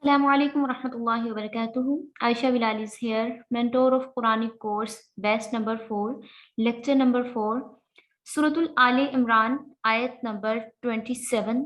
Assalamu alaikum warahmatullahi wabarakatuh. Aisha Bilal is here, mentor of Quranic course, batch number 4, lecture number 4, Suratul Ali Imran, ayat number 27.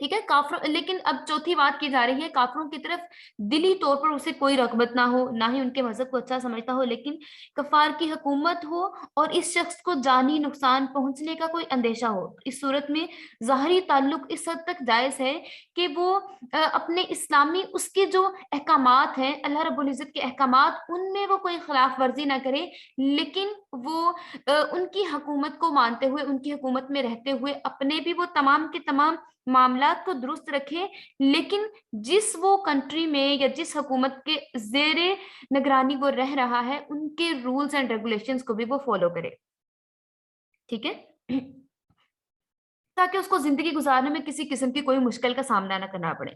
ٹھیک ہے کافروں, لیکن اب چوتھی بات کی جا رہی ہے کافروں کی طرف دلی طور پر اسے کوئی رغبت نہ ہو, نہ ہی ان کے مذہب کو اچھا سمجھتا ہو, لیکن کفار کی حکومت ہو اور اس شخص کو جانی نقصان پہنچنے کا کوئی اندیشہ ہو. اس صورت میں ظاہری تعلق اس حد تک جائز ہے کہ وہ اپنے اسلامی اس کے جو احکامات ہیں, اللہ رب العزت کے احکامات, ان میں وہ کوئی خلاف ورزی نہ کرے, لیکن وہ ان کی حکومت کو مانتے ہوئے, ان کی حکومت میں رہتے ہوئے اپنے بھی وہ تمام کے تمام معاملات کو درست رکھے, لیکن جس وہ کنٹری میں یا جس حکومت کے زیر نگرانی وہ رہ رہا ہے ان کے رولز اینڈ ریگولیشنز کو بھی وہ فالو کرے. ٹھیک ہے, تاکہ اس کو زندگی گزارنے میں کسی قسم کی کوئی مشکل کا سامنا نہ کرنا پڑے.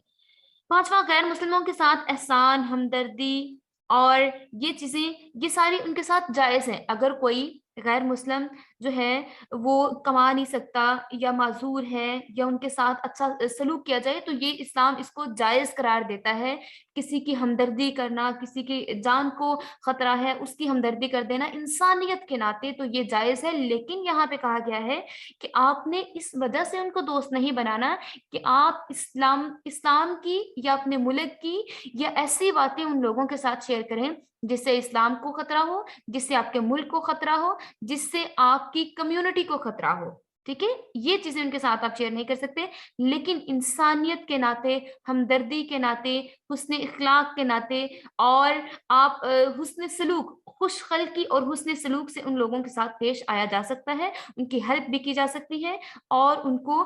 پانچواں, غیر مسلموں کے ساتھ احسان, ہمدردی اور یہ چیزیں, یہ ساری ان کے ساتھ جائز ہیں. اگر کوئی غیر مسلم جو ہے وہ کما نہیں سکتا یا معذور ہے یا ان کے ساتھ اچھا سلوک کیا جائے تو یہ اسلام اس کو جائز قرار دیتا ہے. کسی کی ہمدردی کرنا, کسی کی جان کو خطرہ ہے اس کی ہمدردی کر دینا انسانیت کے ناطے تو یہ جائز ہے. لیکن یہاں پہ کہا گیا ہے کہ آپ نے اس وجہ سے ان کو دوست نہیں بنانا کہ آپ اسلام کی یا اپنے ملک کی یا ایسی باتیں ان لوگوں کے ساتھ شیئر کریں جس سے اسلام کو خطرہ ہو, جس سے آپ کے ملک کو خطرہ ہو, جس سے آپ کی کمیونٹی کو خطرہ ہو. ٹھیک ہے, یہ چیزیں ان کے ساتھ آپ شیئر نہیں کر سکتے, لیکن انسانیت کے ناطے, ہمدردی کے ناطے, حسن اخلاق کے ناطے اور آپ حسن سلوک, خوش خلقی اور حسن سلوک سے ان لوگوں کے ساتھ پیش آیا جا سکتا ہے, ان کی ہیلپ بھی کی جا سکتی ہے اور ان کو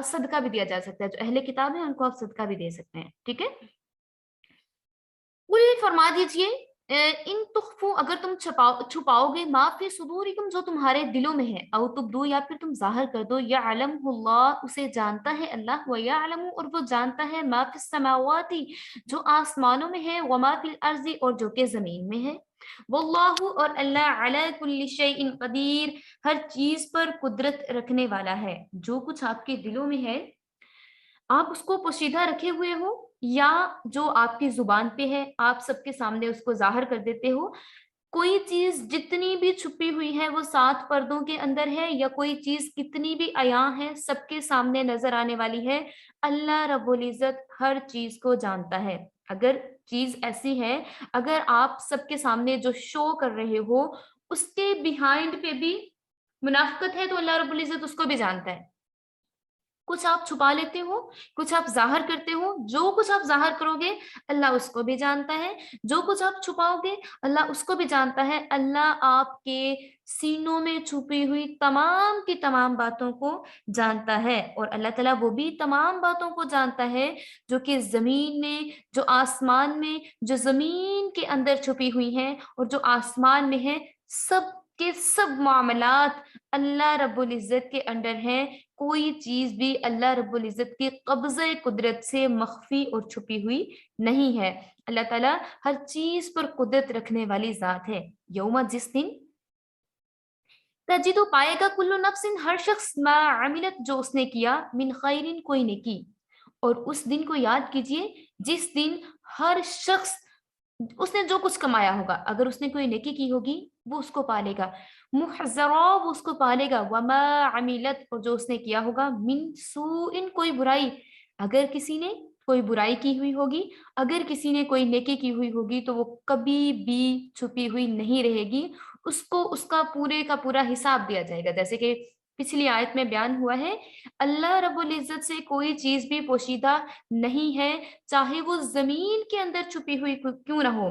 صدقہ بھی دیا جا سکتا ہے. جو اہل کتاب ہے ان کو آپ صدقہ بھی دے سکتے ہیں. ٹھیک ہے, فرما دیجئے ان تخفو, اگر تم چھپاؤ گے, ما فی صدورکم, جو تمہارے دلوں میں ہے, او تبدو, یا پھر تم ظاہر کر دو, یعلم اللہ, اسے جانتا ہے اللہ, ویعلم, اور وہ جانتا ہے, ما فی السماوات, جو آسمانوں میں ہے, وما فی الارض, اور جو کہ زمین میں ہے, واللہ, اور اللہ, علی کل شیء قدیر, ہر چیز پر قدرت رکھنے والا ہے. جو کچھ آپ کے دلوں میں ہے آپ اس کو پوشیدہ رکھے ہوئے ہو یا جو آپ کی زبان پہ ہے آپ سب کے سامنے اس کو ظاہر کر دیتے ہو, کوئی چیز جتنی بھی چھپی ہوئی ہے وہ 7 پردوں کے اندر ہے, یا کوئی چیز کتنی بھی عیاں ہے سب کے سامنے نظر آنے والی ہے, اللہ رب العزت ہر چیز کو جانتا ہے. اگر چیز ایسی ہے, اگر آپ سب کے سامنے جو شو کر رہے ہو اس کے بیہائنڈ پہ بھی منافقت ہے تو اللہ رب العزت اس کو بھی جانتا ہے. کچھ آپ چھپا لیتے ہو, کچھ آپ ظاہر کرتے ہو, جو کچھ آپ ظاہر کرو گے اللہ اس کو بھی جانتا ہے, جو کچھ آپ چھپاؤ گے اللہ اس کو بھی جانتا ہے. اللہ آپ کے سینوں میں چھپی ہوئی تمام کی تمام باتوں کو جانتا ہے, اور اللہ تعالیٰ وہ بھی تمام باتوں کو جانتا ہے جو کہ زمین میں, جو آسمان میں, جو زمین کے اندر چھپی ہوئی ہیں اور جو آسمان میں ہے, سب کے سب معاملات اللہ رب العزت کے انڈر ہیں. کوئی چیز بھی اللہ رب العزت کی قبضہ قدرت سے مخفی اور چھپی ہوئی نہیں ہے. اللہ تعالیٰ ہر چیز پر قدرت رکھنے والی ذات ہے. یوم, جس دن, تجدو, پائے گا, کلو نفس, ہر شخص, ما عملت, جو اس نے کیا, من خیرن, کوئی نیکی. اور اس دن کو یاد کیجئے جس دن ہر شخص اس نے جو کچھ کمایا ہوگا, اگر اس نے کوئی نیکی کی ہوگی وہ اس کو پالے گا, محضرا, وہ اس کو پالے گا, وما عملت, اور جو اس نے کیا ہوگا, من سوء, کوئی برائی, اگر کسی نے کوئی برائی کی ہوئی ہوگی, اگر کسی نے کوئی نیکی کی ہوئی ہوگی تو وہ کبھی بھی چھپی ہوئی نہیں رہے گی, اس کو اس کا پورے کا پورا حساب دیا جائے گا. جیسے کہ پچھلی آیت میں بیان ہوا ہے, اللہ رب العزت سے کوئی چیز بھی پوشیدہ نہیں ہے, چاہے وہ زمین کے اندر چھپی ہوئی کیوں نہ ہو.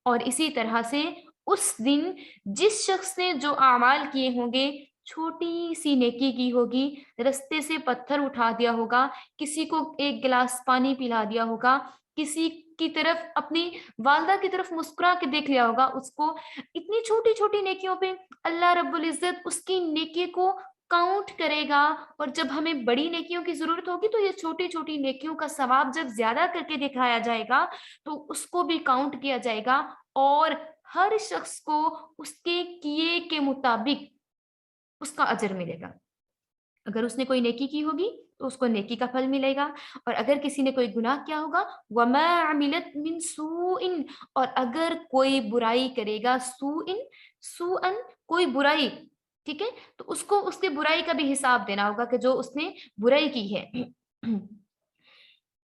اور اسی طرح سے اس دن جس شخص نے جو اعمال کیے ہوں گے, چھوٹی سی نیکی کی ہوگی, رستے سے پتھر اٹھا دیا ہوگا, کسی کو ایک گلاس پانی پلا دیا ہوگا, کسی کی طرف, اپنی والدہ کی طرف مسکرا کے دیکھ لیا ہوگا, اس کو اتنی چھوٹی چھوٹی نیکیوں پہ اللہ رب العزت اس کی نیکی کو کاؤنٹ کرے گا. اور جب ہمیں بڑی نیکیوں کی ضرورت ہوگی تو یہ چھوٹی چھوٹی نیکیوں کا ثواب جب زیادہ کر کے دکھایا جائے گا تو اس کو بھی کاؤنٹ کیا جائے گا, اور ہر شخص کو اس کے کیے کے مطابق اس کا اجر ملے گا. اگر اس نے کوئی نیکی کی ہوگی تو اس کو نیکی کا پھل ملے گا, اور اگر کسی نے کوئی گناہ کیا ہوگا, وما عملت من سوء, اور اگر کوئی برائی کرے گا, سوءن, کوئی برائی, ٹھیک ہے, تو اس کو اس کی برائی کا بھی حساب دینا ہوگا کہ جو اس نے برائی کی ہے.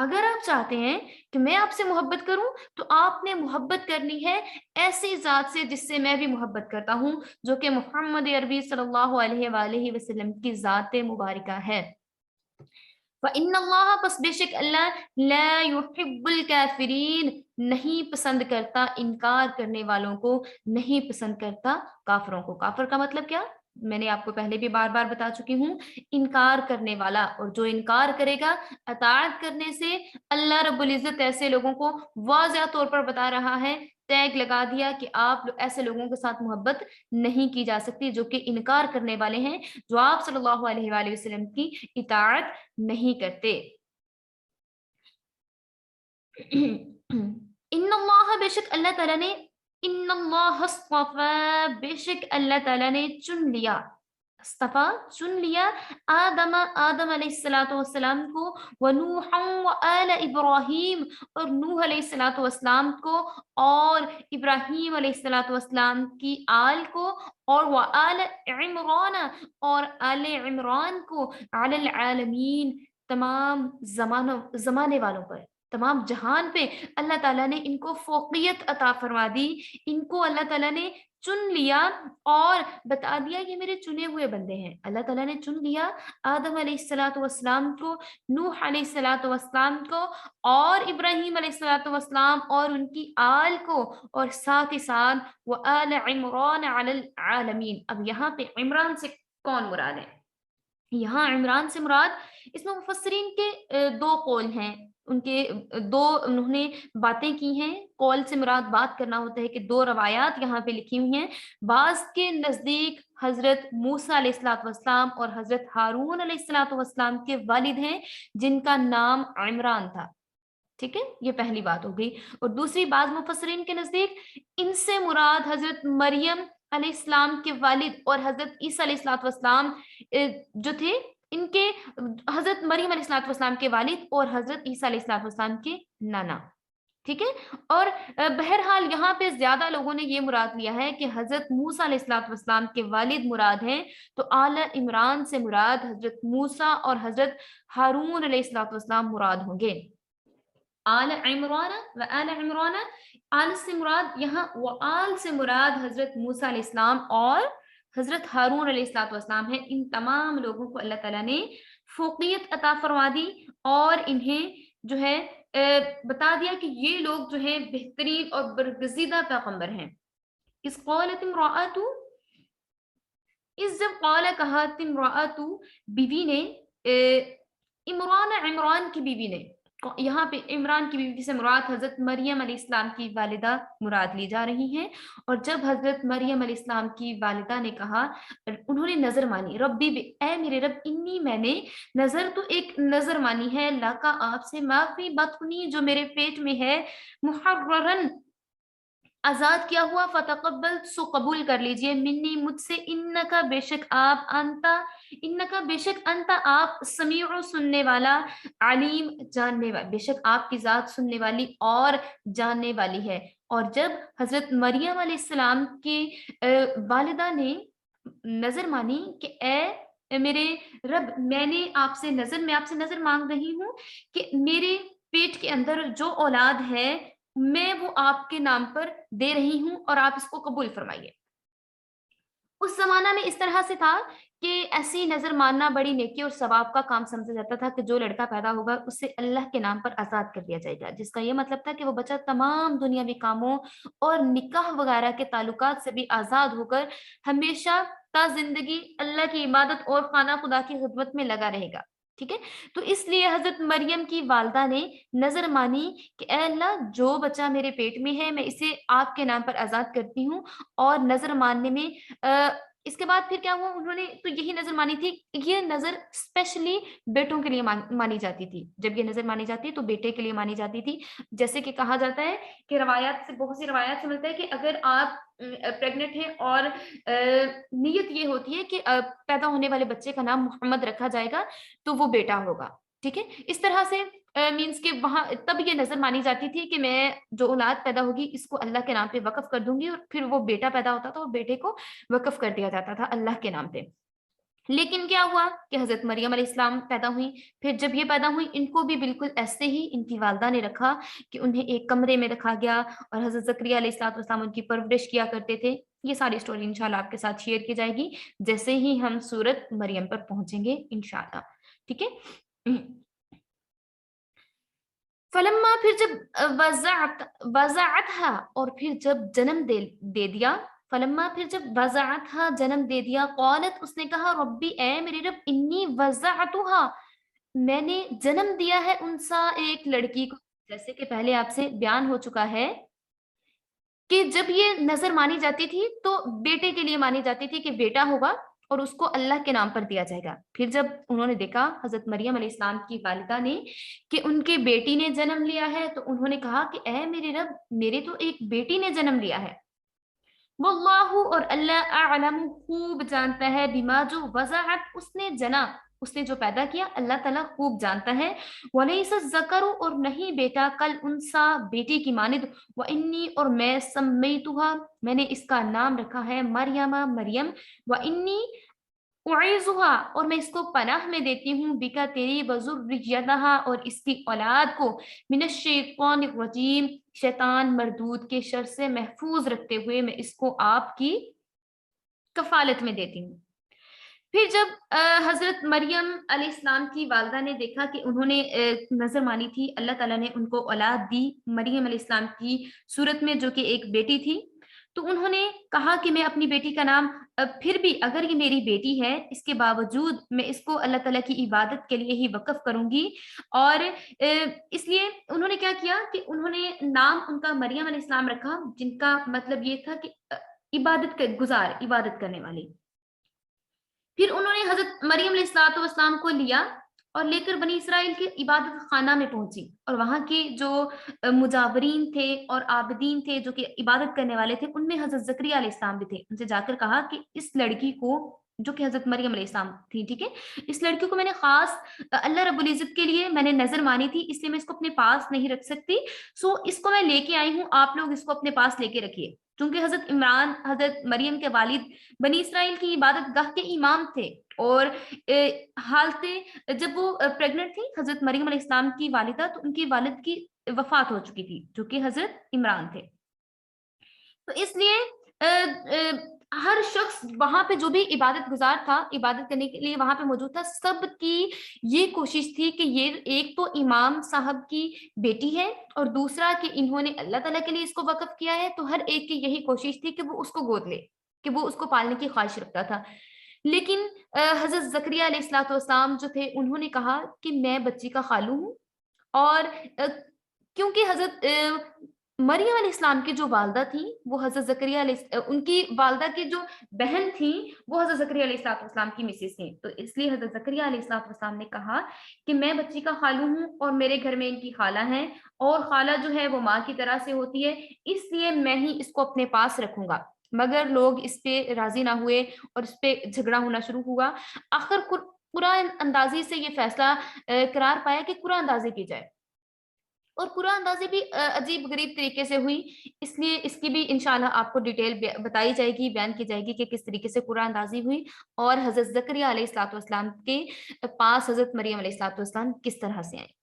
اگر آپ چاہتے ہیں کہ میں آپ سے محبت کروں تو آپ نے محبت کرنی ہے ایسی ذات سے جس سے میں بھی محبت کرتا ہوں، جو کہ محمد عربی صلی اللہ علیہ وآلہ وسلم کی ذات مبارکہ ہے۔ وَإِنَّ اللَّهَ پس بے شک اللہ لا يحب الکافرین نہیں پسند کرتا انکار کرنے والوں کو، نہیں پسند کرتا کافروں کو۔ کافر کا مطلب کیا؟ میں نے آپ کو پہلے بھی بار بار بتا چکی ہوں، انکار کرنے والا، اور جو انکار کرے گا اطاعت کرنے سے، اللہ رب العزت ایسے لوگوں کو واضح طور پر بتا رہا ہے، ٹیگ لگا دیا کہ آپ ایسے لوگوں کے ساتھ محبت نہیں کی جا سکتی جو کہ انکار کرنے والے ہیں، جو آپ صلی اللہ علیہ وآلہ وسلم کی اطاعت نہیں کرتے۔ ان اللہ بے شک اللہ تعالیٰ نے، ان اللہ اصطفیٰ بے شک اللہ تعالیٰ نے چن لیا، اصطفیٰ چن لیا، آدم علیہ السلام کو، ونوحا وآل ابراہیم اور نوح علیہ السلام کو، اور ابراہیم علیہ السلام کی آل کو، اور وآل عمران اور آل عمران کو، علی العالمین تمام زمانے والوں پر، تمام جہان پہ اللہ تعالیٰ نے ان کو فوقیت عطا فرما دی، ان کو اللہ تعالیٰ نے چن لیا اور بتا دیا یہ میرے چنے ہوئے بندے ہیں۔ اللہ تعالیٰ نے چن لیا آدم علیہ السلام کو، نوح علیہ السلام کو، اور ابراہیم علیہ السلام اور ان کی آل کو، اور ساتھ ہی ساتھ وآل عمران علی العالمین۔ اب یہاں پہ عمران سے کون مراد ہے؟ یہاں عمران سے مراد، اس میں مفسرین کے دو قول ہیں، ان کے دو انہوں نے باتیں کی ہیں۔ قول سے مراد بات کرنا ہوتا ہے کہ دو روایات یہاں پہ لکھی ہوئی ہیں۔ بعض کے نزدیک حضرت موسیٰ علیہ السلام اور حضرت ہارون علیہ السلام کے والد ہیں جن کا نام عمران تھا، ٹھیک ہے، یہ پہلی بات ہو گئی۔ اور دوسری، بعض مفسرین کے نزدیک ان سے مراد حضرت مریم علیہ السلام کے والد اور حضرت عیسیٰ علیہ السلام جو تھے، ان کے حضرت مریم علیہ السلام کے والد اور حضرت عیسیٰ علیہ السلام کے نانا، ٹھیک ہے۔ اور بہرحال یہاں پہ زیادہ لوگوں نے یہ مراد لیا ہے کہ حضرت موسیٰ علیہ السلام کے والد مراد ہیں، تو آل عمران سے مراد حضرت موسیٰ اور حضرت ہارون علیہ السلام مراد ہوں گے۔ آل عمران و آل عمران، آل سے مراد یہاں، وآل سے مراد حضرت موسیٰ علیہ السلام اور حضرت ہارون علیہ السلام ہیں۔ ان تمام لوگوں کو اللہ تعالیٰ نے فوقیت عطا فرما دی اور انہیں جو ہے بتا دیا کہ یہ لوگ جو ہیں بہترین اور برگزیدہ پیغمبر ہیں۔ اس قولت امرأۃ، اس جب قال کہا امرأۃ بیوی نے، عمران کی بیوی نے، یہاں پہ عمران کی بیوی سے مراد حضرت مریم علیہ السلام کی والدہ مراد لی جا رہی ہیں۔ اور جب حضرت مریم علیہ السلام کی والدہ نے کہا، انہوں نے نظر مانی، ربی اے میرے رب، انی میں نے، نظر تو ایک نظر مانی ہے، اللہ کا آپ سے، معافی بطنی جو میرے پیٹ میں ہے، محررن آزاد کیا ہوا، فتقبل سو قبول کر لیجئے، منی مجھ سے، انکا بے شک آپ، انتا انکا بے شک انتا آپ، سمیع سننے والا، علیم جاننے والا، بے شک آپ کی ذات سننے والی اور جاننے والی ہے۔ اور جب حضرت مریم علیہ السلام کی والدہ نے نظر مانی کہ اے میرے رب، میں آپ سے نظر مانگ رہی ہوں کہ میرے پیٹ کے اندر جو اولاد ہے میں وہ آپ کے نام پر دے رہی ہوں اور آپ اس کو قبول فرمائیے۔ اس زمانہ میں اس طرح سے تھا کہ ایسی نظر ماننا بڑی نیکی اور ثواب کا کام سمجھا جاتا تھا کہ جو لڑکا پیدا ہوگا اسے اللہ کے نام پر آزاد کر دیا جائے گا، جس کا یہ مطلب تھا کہ وہ بچہ تمام دنیاوی کاموں اور نکاح وغیرہ کے تعلقات سے بھی آزاد ہو کر ہمیشہ تا زندگی اللہ کی عبادت اور خانہ خدا کی خدمت میں لگا رہے گا، ٹھیک ہے۔ تو اس لیے حضرت مریم کی والدہ نے نظر مانی کہ اے اللہ، جو بچہ میرے پیٹ میں ہے میں اسے آپ کے نام پر آزاد کرتی ہوں، اور نظر ماننے میں اس کے بعد پھر کیا ہوا، انہوں نے تو یہی نظر مانی تھی۔ یہ نظر اسپیشلی بیٹوں کے لیے مانی جاتی تھی، جب یہ نظر مانی جاتی تو بیٹے کے لیے مانی جاتی تھی، جیسے کہ کہا جاتا ہے کہ روایات سے، بہت سی روایات سے ملتا ہے کہ اگر آپ پریگنٹ ہیں اور نیت یہ ہوتی ہے کہ پیدا ہونے والے بچے کا نام محمد رکھا جائے گا تو وہ بیٹا ہوگا، ٹھیک ہے۔ اس طرح سے مینس کہ وہاں تب یہ نظر مانی جاتی تھی کہ میں جو اولاد پیدا ہوگی اس کو اللہ کے نام پہ وقف کر دوں گی، اور پھر وہ بیٹا پیدا ہوتا تھا اور بیٹے کو وقف کر دیا جاتا تھا اللہ کے نام پہ۔ لیکن کیا ہوا کہ حضرت مریم علیہ السلام پیدا ہوئی. پھر جب یہ پیدا ہوئی ان کو بھی بالکل ایسے ہی ان کی والدہ نے رکھا کہ انہیں ایک کمرے میں رکھا گیا اور حضرت زکریا علیہ السلام ان کی پرورش کیا کرتے تھے. یہ ساری سٹوری انشاءاللہ آپ کے ساتھ شیئر کی جائے گی جیسے ہی ہم سورت مریم پر پہنچیں گے انشاءاللہ. ٹھیک ہے. فلما پھر جب وضعتها اور پھر جب جنم دے دیا. فلما پھر جب وضعتها جنم دے دیا. قالت اس نے کہا ربی اے میرے رب انی وضعتها میں نے جنم دیا ہے انسا ایک لڑکی کو. جیسے کہ پہلے آپ سے بیان ہو چکا ہے کہ جب یہ نظر مانی جاتی تھی تو بیٹے کے لیے مانی جاتی تھی کہ بیٹا ہوگا اور اس کو اللہ کے نام پر دیا جائے گا. پھر جب انہوں نے دیکھا حضرت مریم علیہ السلام کی والدہ نے کہ ان کے بیٹی نے جنم لیا ہے تو انہوں نے کہا کہ اے میرے رب میرے تو ایک بیٹی نے جنم لیا ہے. واللہ اور اللہ اعلم خوب جانتا ہے بما جو وضعت اس نے جنا اس نے جو پیدا کیا اللہ تعالیٰ خوب جانتا ہے. ولیس الذکر اور نہیں بیٹا کل انسا بیٹی کی مانند. وانی اور میں سمیتها میں نے اس کا نام رکھا ہے مریم مریم. وانی اعیذها اور میں اس کو پناہ میں دیتی ہوں بکا تیری وذریتہا اور اس کی اولاد کو من الشیطان الرجیم شیطان مردود کے شر سے محفوظ رکھتے ہوئے میں اس کو آپ کی کفالت میں دیتی ہوں. پھر جب حضرت مریم علیہ السلام کی والدہ نے دیکھا کہ انہوں نے نظر مانی تھی اللہ تعالیٰ نے ان کو اولاد دی مریم علیہ السلام کی صورت میں جو کہ ایک بیٹی تھی تو انہوں نے کہا کہ میں اپنی بیٹی کا نام پھر بھی اگر یہ میری بیٹی ہے اس کے باوجود میں اس کو اللہ تعالیٰ کی عبادت کے لیے ہی وقف کروں گی. اور اس لیے انہوں نے کیا کیا کہ انہوں نے نام ان کا مریم علیہ السلام رکھا جن کا مطلب یہ تھا کہ عبادت گزار عبادت کرنے والی. پھر انہوں نے حضرت مریم علیہ السلام کو لیا اور لے کر بنی اسرائیل کے عبادت خانہ میں پہنچی اور وہاں کے جو مجاورین تھے اور عابدین تھے جو کہ عبادت کرنے والے تھے ان میں حضرت زکریا علیہ السلام بھی تھے. ان سے جا کر کہا کہ اس لڑکی کو جو کہ حضرت مریم علیہ السلام تھی ٹھیک ہے اس لڑکی کو میں نے خاص اللہ رب العزت کے لیے میں نے نظر مانی تھی اس لیے میں اس کو اپنے پاس نہیں رکھ سکتی سو اس کو میں لے کے آئی ہوں آپ لوگ اس کو اپنے پاس لے کے رکھیے. چونکہ حضرت عمران حضرت مریم کے والد بنی اسرائیل کی عبادت گاہ کے امام تھے اور حالت جب وہ پریگننٹ تھی حضرت مریم علیہ السلام کی والدہ تو ان کی والد کی وفات ہو چکی تھی جو کہ حضرت عمران تھے. تو اس لیے ہر شخص وہاں پہ جو بھی عبادت گزار تھا عبادت کرنے کے لیے وہاں پہ موجود تھا سب کی یہ کوشش تھی کہ یہ ایک تو امام صاحب کی بیٹی ہے اور دوسرا کہ انہوں نے اللہ تعالیٰ کے لیے اس کو وقف کیا ہے تو ہر ایک کی یہی کوشش تھی کہ وہ اس کو گود لے کہ وہ اس کو پالنے کی خواہش رکھتا تھا. لیکن حضرت زکریا علیہ السلام جو تھے انہوں نے کہا کہ میں بچی کا خالو ہوں اور کیونکہ حضرت مریم علیہ السلام کی جو والدہ تھیں وہ حضرت زکریا علیہ ان کی والدہ کی جو بہن تھیں وہ حضرت زکریا علیہ السلام کی مسز تھیں تو اس لیے حضرت زکریا علیہ السلام نے کہا کہ میں بچی کا خالو ہوں اور میرے گھر میں ان کی خالہ ہیں اور خالہ جو ہے وہ ماں کی طرح سے ہوتی ہے اس لیے میں ہی اس کو اپنے پاس رکھوں گا. مگر لوگ اس پہ راضی نہ ہوئے اور اس پہ جھگڑا ہونا شروع ہوا. آخر قرآن اندازی سے یہ فیصلہ قرار پایا کہ قرآن اندازی کی جائے اور قرآن اندازی بھی عجیب غریب طریقے سے ہوئی. اس لیے اس کی بھی انشاءاللہ آپ کو ڈیٹیل بتائی جائے گی بیان کی جائے گی کہ کس طریقے سے قرآن اندازی ہوئی اور حضرت زکریا علیہ السلام کے پاس حضرت مریم علیہ السلام کس طرح سے آئے.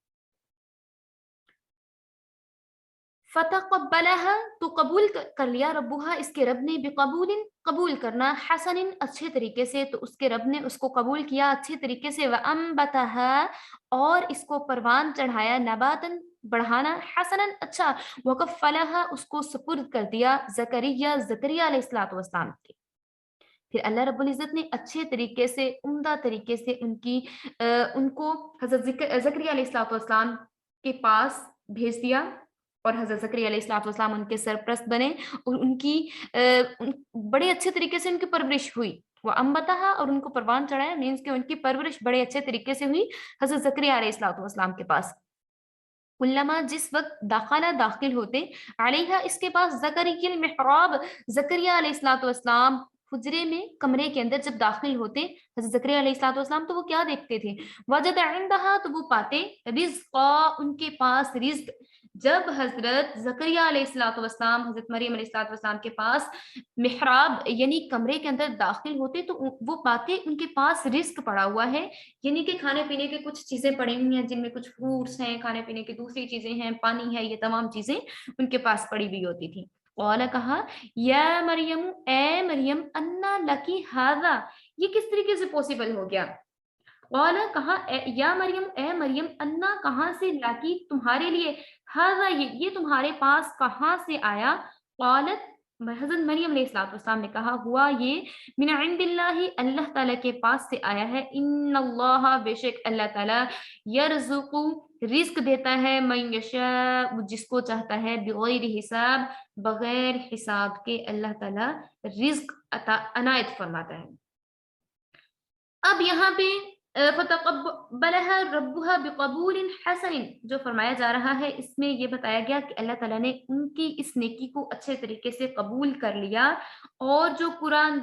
فتقبلها تو قبول کر لیا ربها اس کے رب نے بقبول قبول کرنا حسن اچھے طریقے سے تو اس کے رب نے اس کو قبول کیا اچھے طریقے سے وانبتها اور اس کو پروان چڑھایا نباتن بڑھانا حسنا اچھا وکفلها اس کو سپرد کر دیا زکریا علیہ السلام کے. پھر اللہ رب العزت نے اچھے طریقے سے عمدہ طریقے سے ان کو حضرت زکریا علیہ السلام کے پاس بھیج دیا اور حضرت زکریا علیہ السلام ان کے سرپرست بنے اور ان کی بڑے اچھے طریقے سے ان کی پرورش ہوئی. وہ امبتہا اور ان کو پروان چڑھایا مینس کہ ان کی پرورش بڑے اچھے طریقے سے ہوئی حضرت زکریا علیہ السلام کے پاس. علما جس وقت داخل ہوتے علیہ اس کے پاس زکریا المحراب زکریا علیہ السلام حجرے میں کمرے کے اندر جب داخل ہوتے حضرت زکریا علیہ السلام تو وہ کیا دیکھتے تھے وجد عندها تو وہ پاتے رزقا ان کے پاس رزق جب حضرت زکریا علیہ الصلوۃ والسلام حضرت مریم علیہ الصلوۃ والسلام کے پاس محراب یعنی کمرے کے اندر داخل ہوتے تو وہ پاتے ان کے پاس رزق پڑا ہوا ہے، یعنی کہ کھانے پینے کے کچھ چیزیں پڑی ہوئی ہیں جن میں کچھ فروٹس ہیں، کھانے پینے کی دوسری چیزیں ہیں، پانی ہے، یہ تمام چیزیں ان کے پاس پڑی ہوئی ہوتی تھی۔ قال کہا یا مریم، اے مریم، انا لکی ھذا، یہ کس طریقے سے پاسبل ہو گیا؟ قال کہا یا مریم، اے مریم، انا کہاں سے، لاکی تمہارے لیے، ھذا یہ تمہارے پاس کہاں سے آیا؟ قالت حضرت مریم علیہ الصلوۃ والسلام نے کہا ہوا یہ من عند اللہ، اللہ تعالیٰ کے پاس سے آیا ہے، ان اللہ بے شک اللہ تعالیٰ یرزق رزق دیتا ہے من یشاء جس کو چاہتا ہے، بغیر حساب بغیر حساب کے اللہ تعالیٰ رزق عطا عنایت فرماتا ہے۔ اب یہاں پہ فَتَقَبَّلَهَا رَبُّهَا بِقَبُولٍ حَسَنٍ جو فرمایا جا رہا ہے، اس میں یہ بتایا گیا کہ اللہ تعالیٰ نے ان کی اس نیکی کو اچھے طریقے سے قبول کر لیا، اور جو قرآن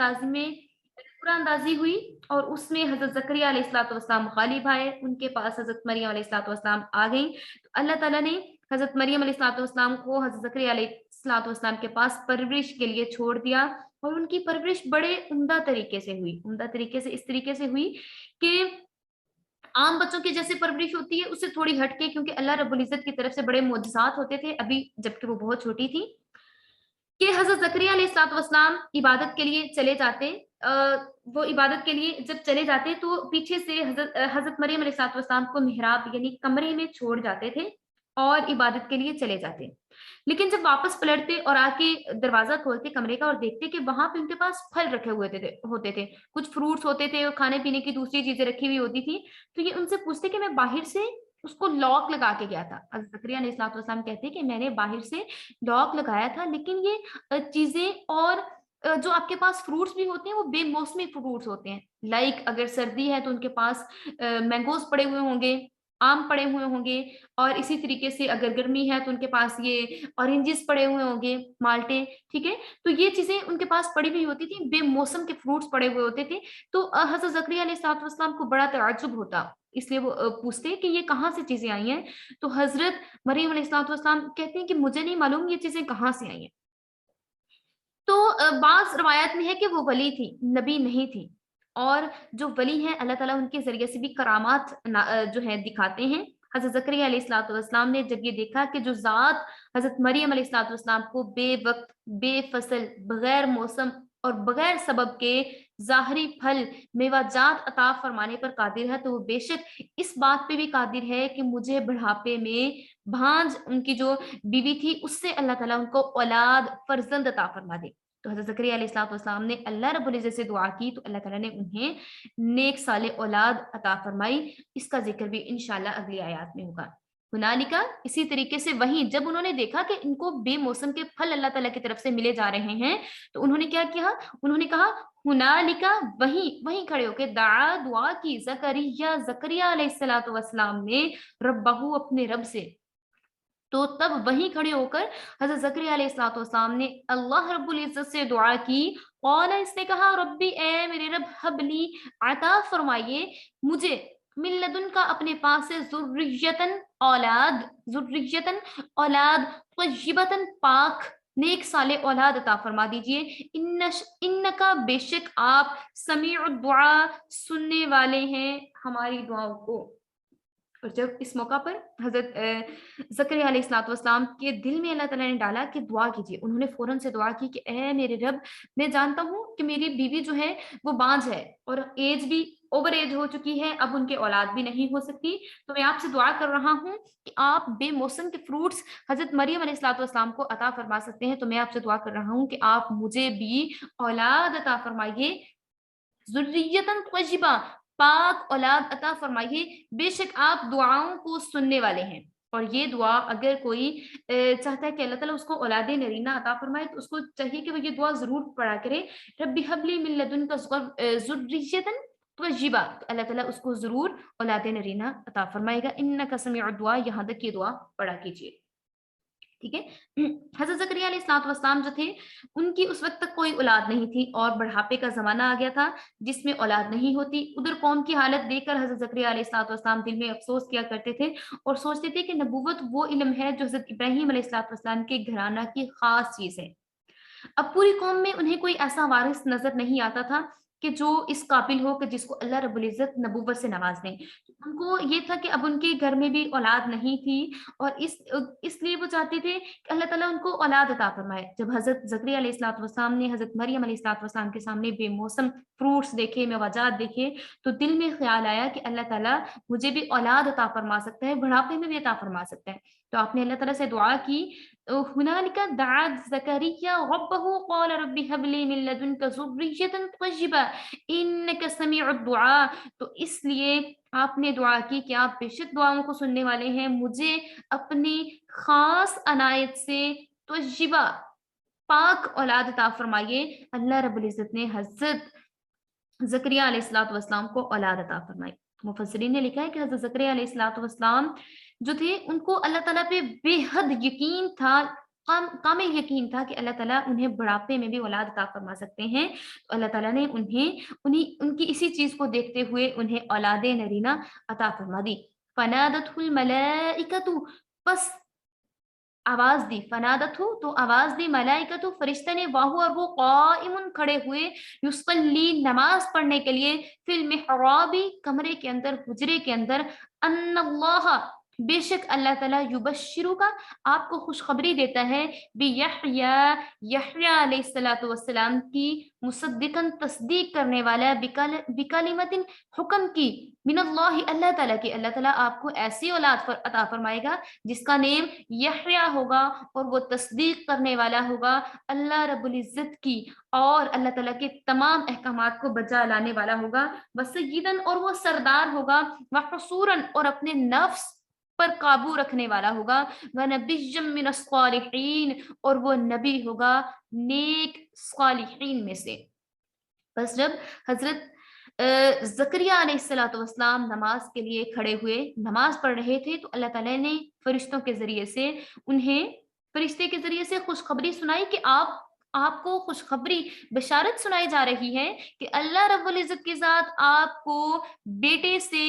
اندازی ہوئی اور اس میں حضرت زکریا علیہ الصلوۃ والسلام غالب آئے، ان کے پاس حضرت مریم علیہ الصلوۃ والسلام آ گئیں، تو اللہ تعالیٰ نے حضرت مریم علیہ الصلوۃ والسلام کو حضرت زکریا علیہ الصلوۃ والسلام کے پاس پرورش کے لیے چھوڑ دیا، اور ان کی پرورش بڑے عمدہ طریقے سے ہوئی، عمدہ طریقے سے اس طریقے سے ہوئی کہ عام بچوں کی جیسے پرورش ہوتی ہے اس سے تھوڑی ہٹ کے، کیونکہ اللہ رب العزت کی طرف سے بڑے معجزات ہوتے تھے ابھی جبکہ وہ بہت چھوٹی تھی، کہ حضرت زکریا علیہ الصلوۃ والسلام عبادت کے لیے چلے جاتے، وہ عبادت کے لیے جب چلے جاتے تو پیچھے سے حضرت مریم علیہ الصلوۃ والسلام کو محراب یعنی کمرے میں چھوڑ جاتے تھے اور عبادت کے لیے چلے جاتے، لیکن جب واپس پلٹتے اور آ کے دروازہ کھولتے کمرے کا اور دیکھتے کہ وہاں پہ ان کے پاس پھل رکھے ہوتے تھے، کچھ فروٹس ہوتے تھے اور کھانے پینے کی دوسری چیزیں رکھی ہوئی ہوتی تھی، تو یہ ان سے پوچھتے کہ میں باہر سے اس کو لاک لگا کے گیا تھا۔ حضرت زکریا علیہ الصلوۃ والسلام کہتے کہ میں نے باہر سے لاک لگایا تھا، لیکن یہ چیزیں اور جو آپ کے پاس فروٹس بھی ہوتے ہیں وہ بے موسمی فروٹس ہوتے ہیں، لائک اگر سردی ہے تو ان کے پاس مینگوز پڑے ہوئے ہوں گے، آم پڑے ہوئے ہوں گے، اور اسی طریقے سے اگر گرمی ہے تو ان کے پاس یہ اورنجز پڑے ہوئے ہوں گے، مالٹے، ٹھیک ہے، تو یہ چیزیں ان کے پاس پڑی ہوئی ہوتی تھی، بے موسم کے فروٹس پڑے ہوئے ہوتے تھے، تو حضرت زکریا علیہ الصلوۃ والسلام کو بڑا تعجب ہوتا، اس لیے وہ پوچھتے کہ یہ کہاں سے چیزیں آئی ہیں، تو حضرت مریم علیہ الصلوۃ والسلام کہتے ہیں کہ مجھے نہیں معلوم یہ چیزیں کہاں سے آئی ہیں۔ تو بعض روایات میں ہے کہ وہ ولی تھی، نبی نہیں تھی، اور جو ولی ہیں اللہ تعالیٰ ان کے ذریعے سے بھی کرامات جو ہے دکھاتے ہیں۔ حضرت زکریا علیہ الصلوۃ والسلام نے جب یہ دیکھا کہ جو ذات حضرت مریم علیہ الصلوۃ والسلام کو بے وقت، بے فصل، بغیر موسم اور بغیر سبب کے ظاہری پھل میوہ جات عطا فرمانے پر قادر ہے، تو وہ بے شک اس بات پہ بھی قادر ہے کہ مجھے بڑھاپے میں بھانج ان کی جو بیوی تھی اس سے اللہ تعالیٰ ان کو اولاد فرزند عطا فرما دے۔ تو حضرت زکریا علیہ الصلوۃ والسلام نے اللہ رب العزت سے دعا کی تو اللہ تعالیٰ نے انہیں نیک صالح اولاد عطا فرمائی، اس کا ذکر بھی انشاءاللہ اگلی آیات میں ہوگا۔ ہنالکا، اسی طریقے سے وہیں جب انہوں نے دیکھا کہ ان کو بے موسم کے پھل اللہ تعالیٰ کی طرف سے ملے جا رہے ہیں، تو انہوں نے کیا کیا؟ انہوں نے کہا ہنالکا، وہیں کھڑے ہو کے دعا کی زکریا علیہ الصلوۃ والسلام نے ربہو، اپنے رب سے، تو تب وہیں کھڑے ہو کر حضرت زکریا علیہ الصلوۃ والسلام نے اللہ رب العزت سے دعا کی، قال، اس نے کہا ربی، اے میرے رب، حبلی، عطا فرمائیے مجھے، من لدن کا، اپنے پاس سے، ذریتن اولاد، طیبتن، پاک، نیک صالح اولاد عطا فرما دیجئے، انکا، بے شک آپ، سمیع الدعاء، سننے والے ہیں ہماری دعاؤں کو۔ اور جب اس موقع پر حضرت زکریا علیہ الصلوۃ والسلام کے دل میں اللہ تعالیٰ نے ڈالا کہ دعا کیجیے، انہوں نے فوراً سے دعا کی کہ اے میرے رب، میں جانتا ہوں کہ میری بیوی جو ہے وہ بانجھ ہے اور ایج بھی اوور ایج ہو چکی ہے، اب ان کے اولاد بھی نہیں ہو سکتی، تو میں آپ سے دعا کر رہا ہوں کہ آپ بے موسم کے فروٹس حضرت مریم علیہ الصلوۃ والسلام کو عطا فرما سکتے ہیں، تو میں آپ سے دعا کر رہا ہوں کہ آپ مجھے بھی اولاد عطا فرمائیے، ذریتن طیبہ، پاک اولاد عطا فرمائیے، بے شک آپ دعاؤں کو سننے والے ہیں۔ اور یہ دعا اگر کوئی چاہتا ہے کہ اللہ تعالیٰ اس کو اولاد نرینہ عطا فرمائے تو اس کو چاہیے کہ وہ یہ دعا ضرور پڑھا کرے، ربی حبلی من لدنک ذریۃ طیبہ، تو اللہ تعالیٰ اس کو ضرور اولاد نرینہ عطا فرمائے گا۔ انک سمیع الدعاء، یہاں تک یہ دعا پڑھا کیجیے، ٹھیک ہے. حضرت زکریا علیہ الصلوۃ والسلام جو تھے ان کی اس وقت تک کوئی اولاد نہیں تھی اور بڑھاپے کا زمانہ آ گیا تھا جس میں اولاد نہیں ہوتی. ادھر قوم کی حالت دیکھ کر حضرت زکریا علیہ الصلوۃ والسلام دل میں افسوس کیا کرتے تھے اور سوچتے تھے کہ نبوت وہ علم ہے جو حضرت ابراہیم علیہ الصلوۃ والسلام کے گھرانہ کی خاص چیز ہے. اب پوری قوم میں انہیں کوئی ایسا وارث نظر نہیں آتا تھا کہ جو اس قابل ہو کہ جس کو اللہ رب العزت نبوت سے نواز دیں. ان کو یہ تھا کہ اب ان کے گھر میں بھی اولاد نہیں تھی اور اس لیے وہ چاہتے تھے کہ اللہ تعالیٰ ان کو اولاد عطا فرمائے. جب حضرت زکریا علیہ الصلوۃ والسلام نے حضرت مریم علیہ الصلوۃ والسلام کے سامنے بے موسم فروٹس دیکھے، میوجات دیکھے، تو دل میں خیال آیا کہ اللہ تعالیٰ مجھے بھی اولاد عطا فرما سکتا ہے، بڑھاپے میں بھی عطا فرما سکتا ہے. تو آپ نے اللہ تعالیٰ سے دعا کی. هنالك دعا زكريا ربه قال رب هب لي من لدنك ذرية طيبة إنك سميع الدعاء. تو اس لیے آپ نے دعا کی کہ آپ بے شک دعاؤں کو سننے والے ہیں، مجھے اپنی خاص عنایت سے طیبہ پاک اولاد عطا فرمائیے. اللہ رب العزت نے حضرت زکریا علیہ الصلوۃ والسلام کو اولاد عطا فرمائی. مفسرین نے لکھا ہے کہ حضرت زکریا علیہ الصلوۃ والسلام جو تھے ان کو اللہ تعالیٰ پہ بے حد یقین تھا، کامل یقین تھا کہ اللہ تعالیٰ انہیں بڑھاپے میں بھی اولاد عطا فرما سکتے ہیں. تو اللہ تعالیٰ نے ان کی اسی چیز کو دیکھتے ہوئے انہیں اولاد نرینہ عطا فرما دی. فنادته الملائکۃ، پس آواز دی، فنادت ہو تو آواز دی، ملائکۃ فرشتہ نے، واہو اور وہ قائم کھڑے ہوئے، یصلی نماز پڑھنے کے لیے، فی المحراب کمرے کے اندر، حجرے کے اندر، ان اللہ بے شک اللہ تعالیٰ یبشرو کا آپ کو خوشخبری دیتا ہے، بیحییٰ یحییٰ علیہ الصلوۃ والسلام کی، مصدقاً تصدیق کرنے والا، بکلمۃ حکم کی، من اللہ اللہ تعالیٰ کی. اللہ تعالیٰ آپ کو ایسی اولاد عطا فرمائے گا جس کا نیم یحییٰ ہوگا اور وہ تصدیق کرنے والا ہوگا اللہ رب العزت کی اور اللہ تعالیٰ کے تمام احکامات کو بجا لانے والا ہوگا. وسیداً اور وہ سردار ہوگا، وحصوراً اور اپنے نفس پر قابو رکھنے والا ہوگا، ونبیًّا من الصالحین اور وہ نبی ہوگا نیک صالحین میں سے. بس جب حضرت زکریہ علیہ الصلوۃ والسلام نماز کے لیے کھڑے ہوئے، نماز پڑھ رہے تھے، تو اللہ تعالیٰ نے فرشتوں کے ذریعے سے انہیں فرشتے کے ذریعے سے خوشخبری سنائی کہ آپ کو خوشخبری بشارت سنائی جا رہی ہے کہ اللہ رب العزت کی ذات آپ کو بیٹے سے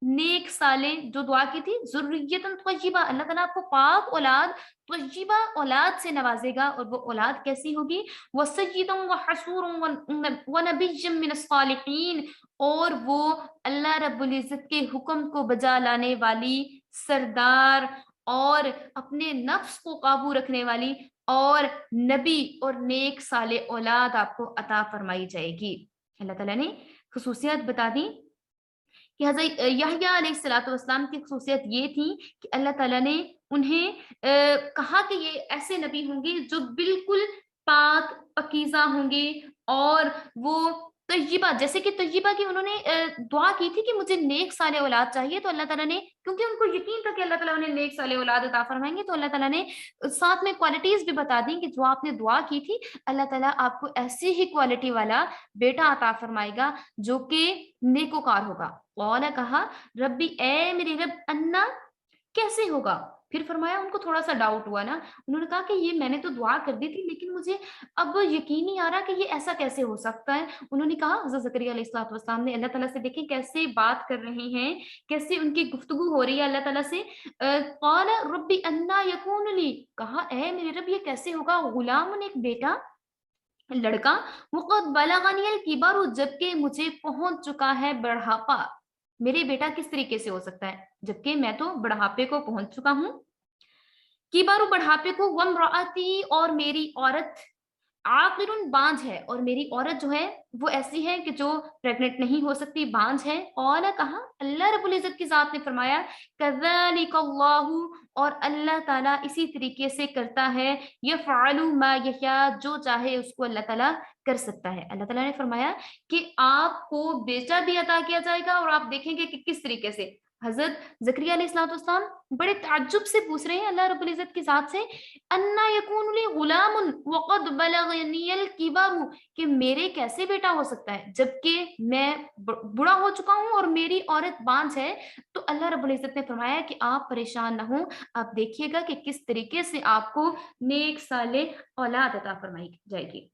نیک صالح جو دعا کی تھی، ذریۃ طیبہ، اللہ تعالیٰ آپ کو پاک اولاد طیبہ اولاد سے نوازے گا. اور وہ اولاد کیسی ہوگی؟ وسیداً وحصورا ونبیًّا من الصالحین اور وہ اللہ رب العزت کے حکم کو بجا لانے والی، سردار اور اپنے نفس کو قابو رکھنے والی اور نبی اور نیک صالح اولاد آپ کو عطا فرمائی جائے گی. اللہ تعالیٰ نے خصوصیات بتا دی کہ حضرت یحییٰ علیہ الصلوۃ والسلام کی خصوصیت یہ تھی کہ اللہ تعالیٰ نے انہیں کہا کہ یہ ایسے نبی ہوں گے جو بالکل پاک پاکیزہ ہوں گے اور وہ طیبہ، جیسے کہ طیبہ کی انہوں نے دعا کی تھی کہ مجھے نیک صالح اولاد چاہیے، تو اللہ تعالیٰ نے، کیونکہ ان کو یقین تھا کہ اللہ تعالیٰ انہیں نیک صالح اولاد عطا فرمائیں گے، تو اللہ تعالیٰ نے ساتھ میں کوالٹیز بھی بتا دی کہ جو آپ نے دعا کی تھی اللہ تعالیٰ آپ کو ایسی ہی کوالٹی والا بیٹا عطا فرمائے گا جو کہ نیکوکار ہوگا. قال کہا، ربی اے میرے رب، انا کیسے ہوگا؟ پھر فرمایا، ان کو تھوڑا سا ڈاؤٹ ہوا نا، انہوں نے کہا کہ یہ میں نے تو دعا کر دی تھی لیکن مجھے اب یقین نہیں آ رہا کہ یہ ایسا کیسے ہو سکتا ہے. انہوں نے کہا، حضرت زکریا علیہ الصلوۃ والسلام نے اللہ تعالیٰ سے، دیکھیں کیسے بات کر رہے ہیں، کیسے ان کی گفتگو ہو رہی ہے اللہ تعالیٰ سے. قال ربی انا یکون لی، کہا اے میرے رب یہ کیسے ہوگا، غلام ایک بیٹا، لڑکا، وقد بلغنی الکبر جبکہ مجھے پہنچ چکا ہے بڑھاپا. میرے بیٹا کس طریقے سے ہو سکتا ہے جبکہ میں تو بڑھاپے کو پہنچ چکا ہوں. کبر بڑھاپے کو، وامرأتی اور میری عورت، عاقر بانجھ ہے، اور میری عورت جو ہے وہ ایسی ہے کہ جو پریگنٹ نہیں ہو سکتی، بانجھ ہے. قال کہا، اللہ رب العزت کی ذات نے فرمایا، کذالک اللہ اور اللہ تعالیٰ اسی طریقے سے کرتا ہے، یفعل ما یشاء جو چاہے اس کو اللہ تعالیٰ کر سکتا ہے. اللہ تعالیٰ نے فرمایا کہ آپ کو بیٹا بھی عطا کیا جائے گا اور آپ دیکھیں گے کہ کس طریقے سے حضرت زکریا علیہ السلام بڑے تعجب سے پوچھ رہے ہیں اللہ رب العزت کی ذات سے، انا یکون لی غلام وقد بلغنی الکبر، کہ میرے کیسے بیٹا ہو سکتا ہے جبکہ میں بوڑھا ہو چکا ہوں اور میری عورت بانجھ ہے۔ تو اللہ رب العزت نے فرمایا کہ آپ پریشان نہ ہوں، آپ دیکھیے گا کہ کس طریقے سے آپ کو نیک صالح اولاد عطا فرمائی جائے گی۔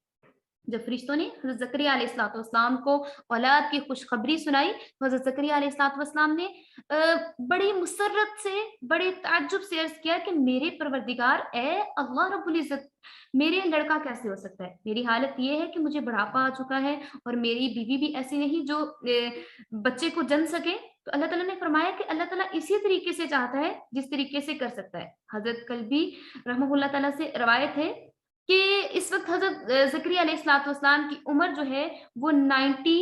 جب فرشتوں نے حضرت زکریا علیہ السلام کو اولاد کی خوشخبری سنائی تو حضرت زکریا علیہ السلام نے بڑی مسرت سے، بڑے تعجب سے عرض کیا کہ میرے پروردگار، اے اللہ رب العزت، میرے لڑکا کیسے ہو سکتا ہے؟ میری حالت یہ ہے کہ مجھے بڑھاپا آ چکا ہے اور میری بیوی بھی ایسی نہیں جو بچے کو جن سکے۔ تو اللہ تعالیٰ نے فرمایا کہ اللہ تعالیٰ اسی طریقے سے چاہتا ہے جس طریقے سے کر سکتا ہے۔ حضرت کلبی رحمہ اللہ تعالیٰ سے روایت ہے کہ اس وقت حضرت زکریا علیہ السلام کی عمر جو ہے وہ 92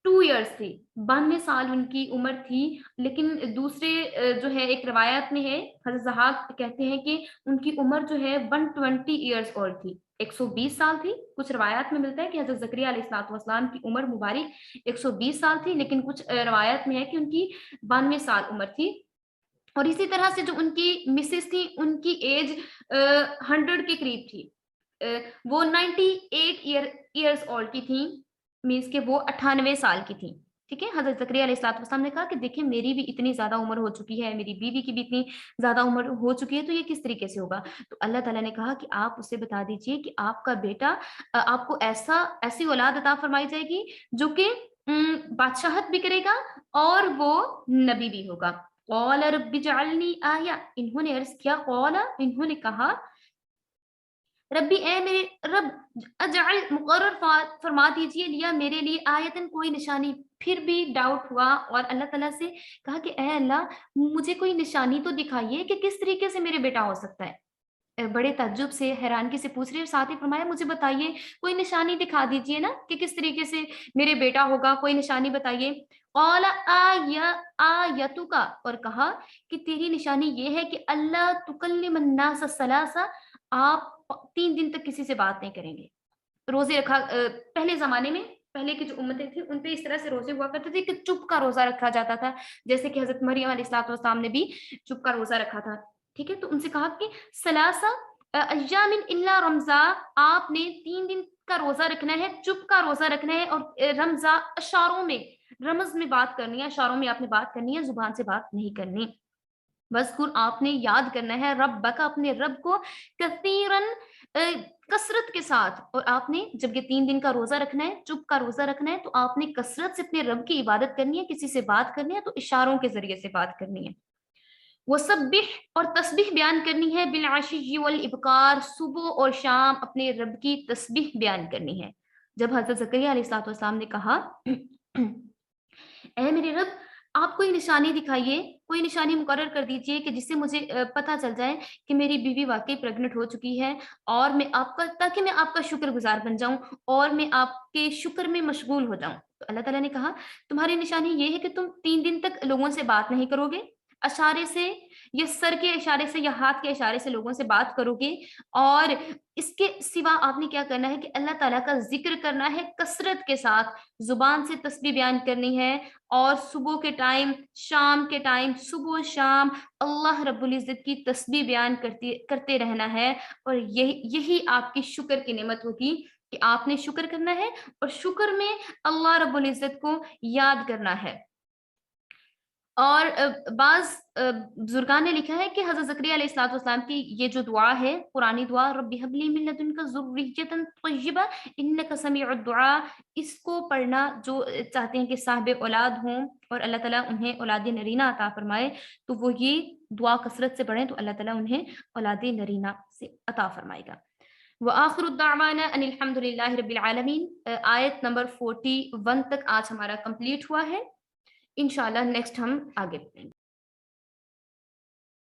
ایئرس تھی، 92 سال ان کی عمر تھی، لیکن دوسرے جو ہے ایک روایت میں ہے، حضرت زہاق کہتے ہیں کہ ان کی عمر جو ہے 120 ایئرس اور تھی، 120 سال تھی۔ کچھ روایات میں ملتا ہے کہ حضرت زکریا علیہ السلام کی عمر مبارک 120 سال تھی، لیکن کچھ روایت میں ہے کہ ان کی 92 سال عمر تھی۔ اور اسی طرح سے جو ان کی مسز تھی ان کی ایج 100 کے قریب تھی، وہ 98 ایئرس اولڈ کی تھیں، مینس کہ وہ 98 سال کی تھیں۔ ٹھیک ہے، حضرت زکریا علیہ السلام نے کہا کہ دیکھیں میری بھی اتنی زیادہ عمر ہو چکی ہے، میری بیوی کی بھی اتنی زیادہ عمر ہو چکی ہے، تو یہ کس طریقے سے ہوگا؟ تو اللہ تعالیٰ نے کہا کہ آپ اسے بتا دیجئے کہ آپ کا بیٹا، آپ کو ایسی اولاد عطا فرمائی جائے گی جو کہ بادشاہت بھی کرے گا اور وہ نبی بھی ہوگا۔ قال رب اجعلنی آیہ، انہوں نے عرض کیا، قال، انہوں نے کہا، ربی، اے میرے رب، اجعل، مقرر فرما دیجئے، لیا میرے لیے آیتن، کوئی نشانی۔ پھر بھی ڈاؤٹ ہوا اور اللہ تعالیٰ سے کہا کہ اے اللہ مجھے کوئی نشانی تو دکھائیے کہ کس طریقے سے میرے بیٹا ہو سکتا ہے۔ بڑے تعجب سے، حیرانگی سے پوچھ رہے اور ساتھ ہی فرمایا مجھے بتائیے، کوئی نشانی دکھا دیجئے نا کہ کس طریقے سے میرے بیٹا ہوگا، کوئی نشانی بتائیے۔ قال آیتک، اور کہا کہ تیری نشانی یہ ہے کہ اللہ تکلم الناس ثلاثا، آپ 3 دن تک کسی سے بات نہیں کریں گے۔ روزے رکھا، پہلے زمانے میں پہلے کی جو امتیں تھیں ان پہ اس طرح سے روزے ہوا کرتے تھے کہ چپ کا روزہ رکھا جاتا تھا، جیسے کہ حضرت مریم علیہ السلام نے بھی چپ کا روزہ رکھا تھا۔ ٹھیک ہے، تو ان سے کہا کہ ثلاثہ ایام الا رمضا، آپ نے 3 دن کا روزہ رکھنا ہے، چپ کا روزہ رکھنا ہے، اور رمضا اشاروں میں، رمز میں بات کرنی ہے، اشاروں میں آپ نے بات کرنی ہے، زبان سے بات نہیں کرنی۔ وذکر، آپ نے یاد کرنا ہے، ربک، اپنے رب کو، کثیرن، کثرت کے ساتھ، اور آپ نے جب یہ 3 دن کا روزہ رکھنا ہے، چپ کا روزہ رکھنا ہے، تو آپ نے کثرت سے اپنے رب کی عبادت کرنی ہے، کسی سے بات کرنی ہے تو اشاروں کے ذریعے سے بات کرنی ہے۔ وسبح، اور تسبیح بیان کرنی ہے، بالعشی والابکار، صبح اور شام اپنے رب کی تسبیح بیان کرنی ہے۔ جب حضرت زکریا علیہ السلام نے کہا اے میرے رب آپ کوئی نشانی دکھائیے، کوئی نشانی مقرر کر دیجئے کہ جس سے مجھے پتہ چل جائے کہ میری بیوی واقعی پریگنٹ ہو چکی ہے، اور میں آپ کا، تاکہ میں آپ کا شکر گزار بن جاؤں اور میں آپ کے شکر میں مشغول ہو جاؤں۔ تو اللہ تعالیٰ نے کہا تمہاری نشانی یہ ہے کہ تم 3 دن تک لوگوں سے بات نہیں کرو گے، اشارے سے یا سر کے اشارے سے یا ہاتھ کے اشارے سے لوگوں سے بات کرو گے، اور اس کے سوا آپ نے کیا کرنا ہے کہ اللہ تعالیٰ کا ذکر کرنا ہے کثرت کے ساتھ، زبان سے تسبیح بیان کرنی ہے، اور صبح کے ٹائم، شام کے ٹائم، صبح شام اللہ رب العزت کی تسبیح بیان کرتے رہنا ہے، اور یہی آپ کی شکر کی نعمت ہوگی کہ آپ نے شکر کرنا ہے، اور شکر میں اللہ رب العزت کو یاد کرنا ہے۔ اور بعض بزرگان نے لکھا ہے کہ حضرت زکریا علیہ السلام کی یہ جو دعا ہے، قرآنی دعا، رب ہب لی من لدنک ذریۃ طیبہ انک سمیع الدعاء، اس کو پڑھنا جو چاہتے ہیں کہ صاحب اولاد ہوں اور اللہ تعالیٰ انہیں اولاد نرینہ عطا فرمائے، تو وہ یہ دعا کثرت سے پڑھیں تو اللہ تعالیٰ انہیں اولاد نرینہ سے عطا فرمائے گا۔ وآخر الدعوانا ان الحمد للہ رب العالمین۔ آیت نمبر 41 تک آج ہمارا کمپلیٹ ہوا ہے، انشاءاللہ نیکسٹ ہم آگے بڑھیں گے۔